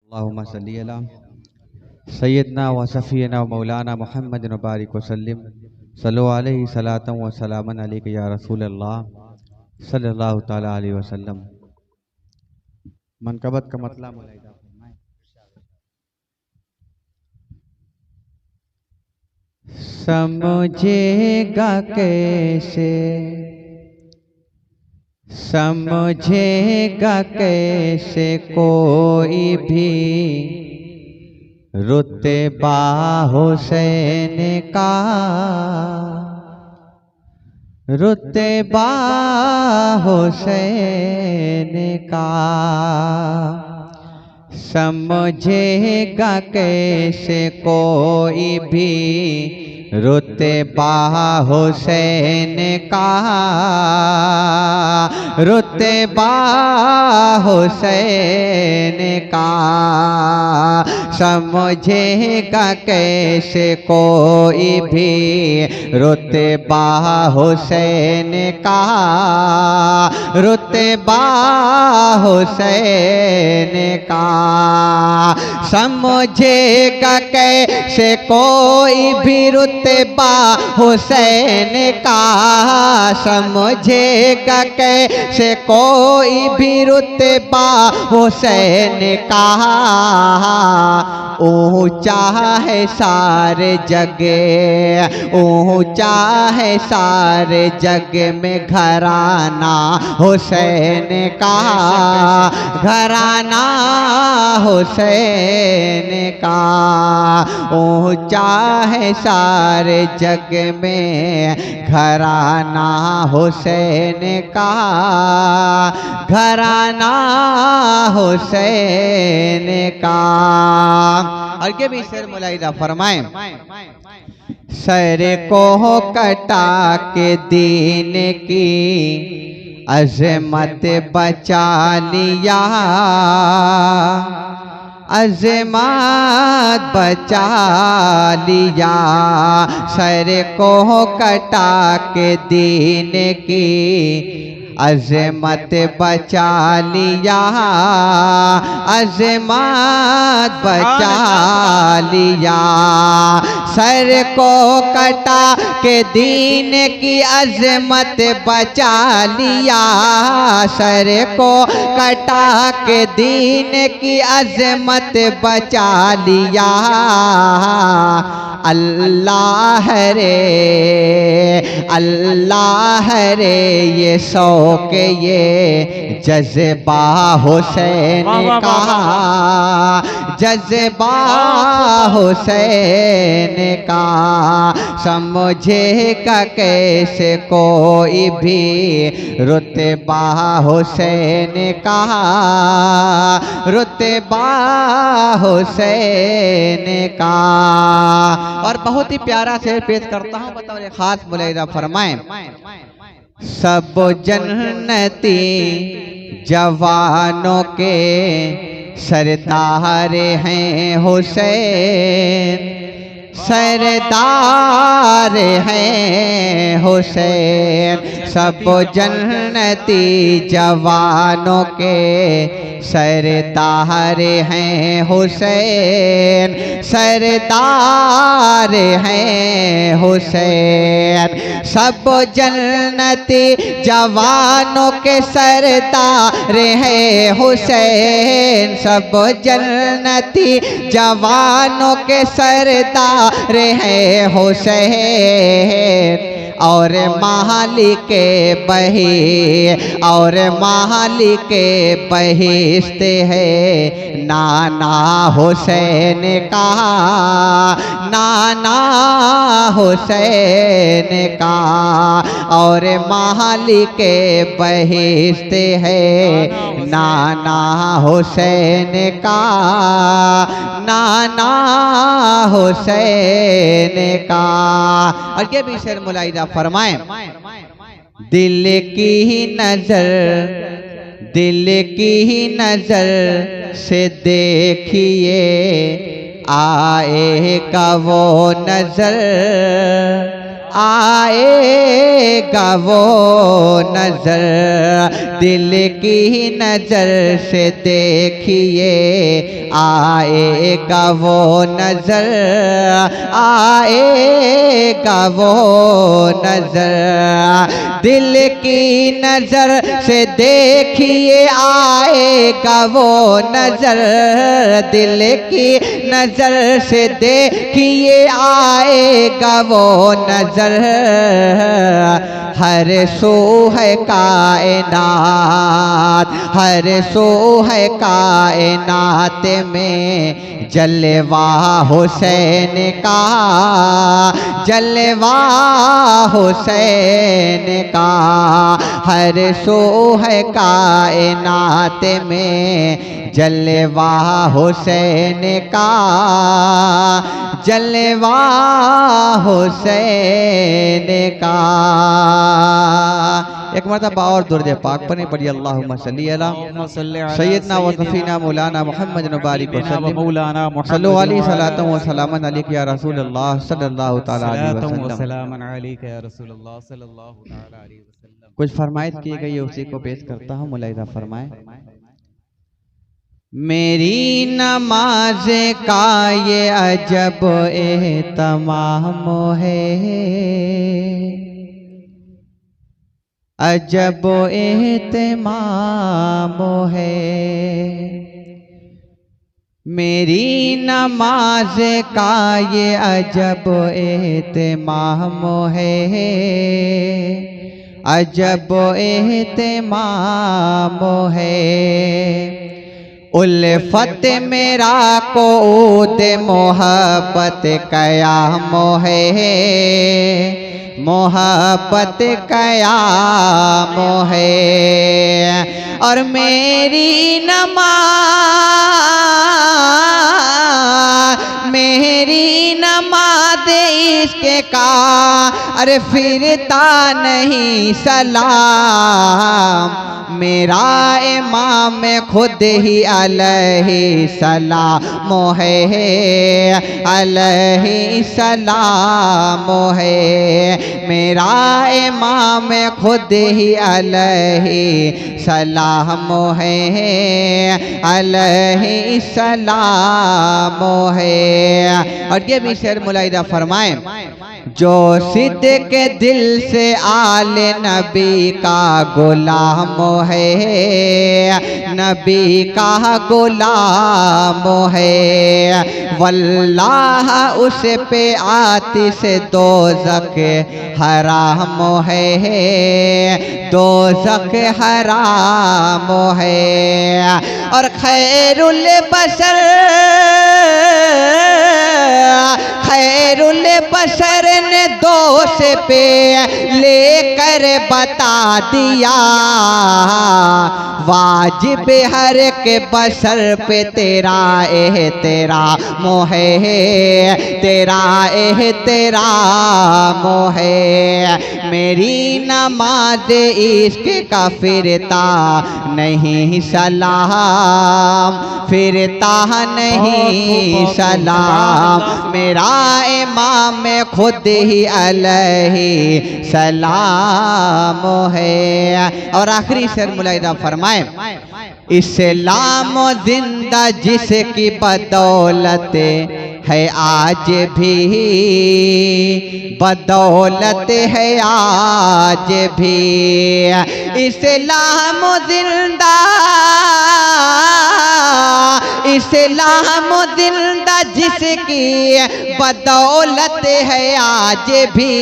अल्लाहुम्मा सल्ली अला सैयदना व सफ़ीना व मौलाना मुहम्मद मुबारक वसल्लम सल्लु अलैहि सलातम व सलामन अलैका या रसूल अल्लाह सल्लल्लाहु ताला अलैहि वसल्लम। मनकबत का मतलब मुलाहिजा फरमाएं। समझेगा कैसे, समझेगा कैसे कोई भी रुतबा हुसैन का, रुतबा हुसैन का। समझेगा कैसे कोई भी रुतबा हुसैन का, रुतबा हुसैन का। समझेगा कैसे कोई भी रुतबा हुसैन का, रुतबा हुसैन का। समझेगा कैसे कोई भी रुतबा हुसैन का, समझेगा कैसे कोई भी रुतबा हुसैन का। ऊंचा है सारे जग, ऊंचा है सारे जग में घराना हुसैन का, घराना हुसैन का। ऊंचा है सारे जग में घराना हुसैन का, घराना हुसैन का। और ये भी शेर मुलाहिजा फरमाएं। सर को कटा के दीन की अज़मत बचा लिया, अज़मत बचा लिया। सर को कटा के दीन की अज़मत बचा लिया, अज़मत बचा लिया। सर को कटा के दीन की अज़मत बचा लिया, सर को कटा के दीन की अज़मत बचा लिया। अल्लाह रे, अल्लाह रे, ये शौक़ ये जज़्बा हुसैन का, जज़्बा हुसैन का। समझेगा कैसे कोई भी रुतबा हुसैन का, रुतबा हुसैन का। और बहुत ही प्यारा शेर पेश करता हूँ, बताओ खास मुलाहिजा फरमाएं। सब जन्नती जवानों के सरदार हैं हुसैन, सरदार हैं हुसैन। सब जन्नती जवानों के सरदार हैं हुसैन, सरदार हैं हुसैन। सब जन्नती जवानों के सरदार हैं हुसैन, सब जन्नती जवानों के सरदार हैं हुसैन। और मालिक बही, और मालिक बहिश्त है नाना हुसैन का, नाना हुसैन का। और मालिक बहिश्त है नाना हुसैन का, नाना हुसैन का। और ये भी शेर मुलाहिजा फरमाएं। दिल की ही नजर, दिल की ही नजर से देखिए आएगा वो नजर, आएगा वो नजर, दिल की नजर से देखिए आएगा वो नजर, आएगा वो नजर, दिल की नजर से देखिए आएगा वो नजर, दिल की नजर से देखिए आएगा वो नजर, हर सो है कायनात, हर सो है कायनात में जलवा हुसैन का, जलवा हुसैन का, हर सो है कायनात में जलवा हुसैन का, जलवा हुसैन का। एक मरतबा और दुरूद पाक पढ़े पढ़ी अल्लाहुम्मा सल्ली अला सय्यदना व सफीना मौलाना मुहम्मद मुबारक वसल्लम सल्लल्लाहु अलैहि सलातु व सलामन अलैका या रसूल अल्लाह सल्लल्लाहु तआला अलैहि वसल्लम। कुछ फरमाइश की गई है उसी को पेश करता हूँ, मुलाहिजा फरमाए। मेरी नमाज का ये अजब एहतमाम है, अजब एहतमाम है, मेरी नमाज का ये अजब एहतमाम है, अजब एहतमाम है, उल्फत मेरा कोद मोहब्बत कयाम है, मोहब्बत कयाम है, और मेरी नमाज, मेरी नमाज इसके का अरे फिरता नहीं सलाम, मेरा इमाम खुद ही अलैहि सलाम है, अलैहि सलाम है, मेरा इमाम खुद ही अलैहि सलाम है, अलैहि सलाम है। और ये भी शेर मुलाहिजा फरमाएं, जो सिद्ध के दिल से आले नबी का गुलाम है, नबी का गुलाम है, वल्लाह उस पे आतिश दोज़ख हराम है, दोज़ख हराम है, और खैरुल बशर, खैरुल बशर ने दोष पे लेकर बता दिया, वाजिब हर के बशर पे तेरा एहतराम है, तेरा एहतराम है, मेरी नमाज इश्क का फिरता नहीं सलाम, फिरता नहीं सलाम, मेरा इमाम खुद ही अलैहि सलाम है। और आखिरी शेर मुलाहिजा फरमाए, इस्लाम जिंदा जिसकी बदौलत है आज भी, बदौलत है आज भी, इस्लाम जिंदा, इस्लाम जिंदा जिसकी बदौलत है आज भी,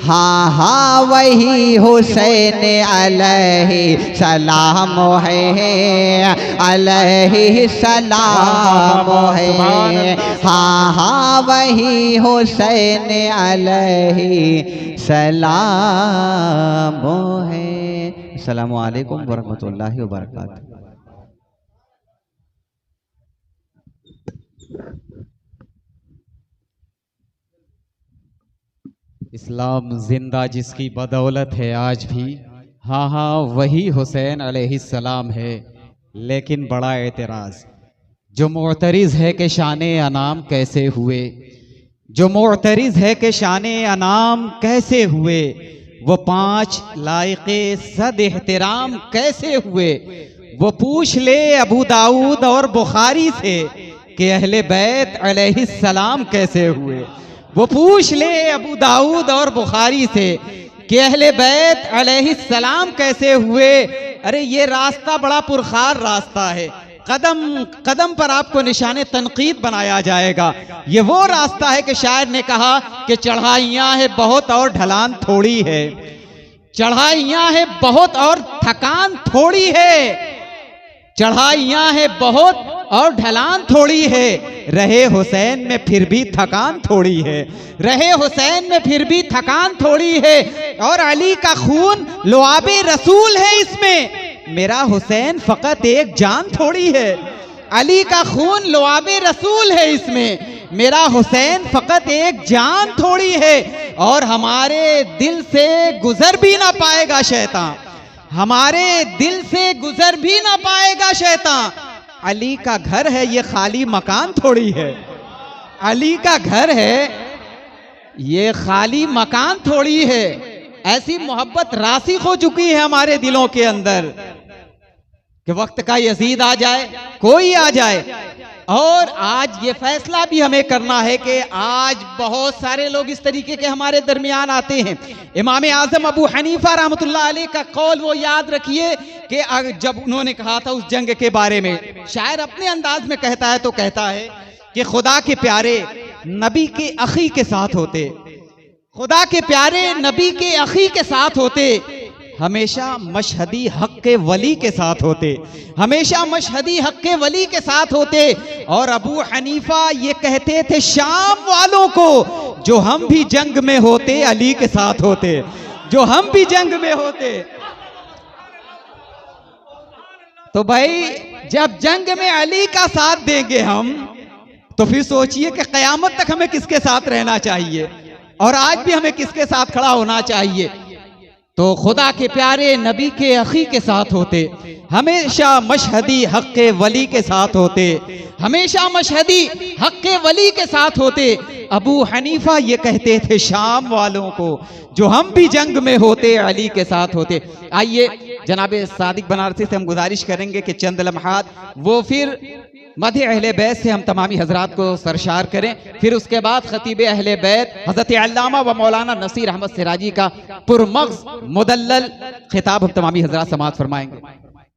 हाँ हाँ वही हुसैन अलैहि सलाम है, अलैहि सलाम है, हाँ हाँ वही हुसैन अलैहि सलाम है। अस्सलामु अलैकुम वरहमतुल्लाहि वबरकातुहू। इस्लाम जिंदा जिसकी बदौलत है आज भी, हाँ हाँ वही हुसैन अलैहिस्सलाम है। लेकिन बड़ा एतराज़ जो मुअतरिज़ है कि शान अनाम कैसे हुए, जो मोअतरिज है कि शाने अनाम कैसे हुए, वो 5 लायके सद एहतराम कैसे हुए। वो पूछ ले अबू दाऊद और बुखारी से कि अहले बैत अलैहिस्सलाम कैसे हुए। वो पूछ ले अबू दाऊद और बुखारी से कि अहले बैत अलैहिस्सलाम कैसे हुए। अरे ये रास्ता बड़ा पुरखार रास्ता है, कदम कदम पर आपको निशाने तनकीद बनाया जाएगा। ये वो रास्ता है कि शायर ने कहा कि चढ़ाइयाँ है बहुत और ढलान थोड़ी है, चढ़ाइयाँ है बहुत और थकान थोड़ी है, चढ़ाइयाँ है बहुत और ढलान थोड़ी है। रहे हुसैन में फिर भी थकान थोड़ी है, रहे हुसैन में फिर भी थकान थोड़ी है। और अली का खून लुआबे रसूल है इसमें, मेरा हुसैन फकत एक जान थोड़ी है। अली का खून लुआबे रसूल है इसमें, मेरा हुसैन फकत एक जान थोड़ी है। और हमारे दिल से गुजर भी ना पाएगा शैतान, हमारे दिल से गुजर भी ना पाएगा शैतान। अली का घर है ये खाली मकान थोड़ी है, अली का घर है ये खाली मकान थोड़ी है। ऐसी मोहब्बत रासिख हो चुकी है हमारे दिलों के अंदर कि वक्त का यजीद आ जाए, कोई आ जाए। और आज ये फैसला भी हमें करना है कि आज बहुत सारे लोग इस तरीके के हमारे दरमियान आते हैं। इमाम आजम अबू हनीफा रहमतुल्लाह अलैह का कौल वो याद रखिए कि जब उन्होंने कहा था उस जंग के बारे में, शायर अपने अंदाज में कहता है तो कहता है कि खुदा के प्यारे नबी के अखी के साथ होते, खुदा के प्यारे नबी के अखी के साथ होते, हमेशा मशहदी हक के वली के साथ होते, हमेशा मशहदी हक के वली के साथ होते। और अबू हनीफा ये कहते थे शाम वालों को, जो हम भी जंग में होते अली के साथ होते, जो हम भी जंग में होते। तो भाई जब जंग में अली का साथ देंगे हम, तो फिर सोचिए कि कयामत तक हमें किसके साथ रहना चाहिए और आज भी हमें किसके साथ खड़ा होना चाहिए। तो खुदा के प्यारे नबी के अखी के साथ होते, हमेशा मशहदी हक के वली के साथ होते, हमेशा मशहदी हक के वली के साथ होते। अबू हनीफा ये कहते थे शाम वालों को, जो हम भी जंग में होते अली के साथ होते। आइए जनाब सादिक बनारसी से हम गुजारिश करेंगे कि चंद लम्हात वो फिर मध्य अहले बैत से हम तमामी हजरात को सरशार करें, फिर उसके बाद खतीब अहले बैत हजरत अल्लामा व मौलाना नसीर अहमद सिराजी का पुरमग़्ज़ मुदल्लल खिताब हम तमामी हजरात समाअत फरमाएंगे।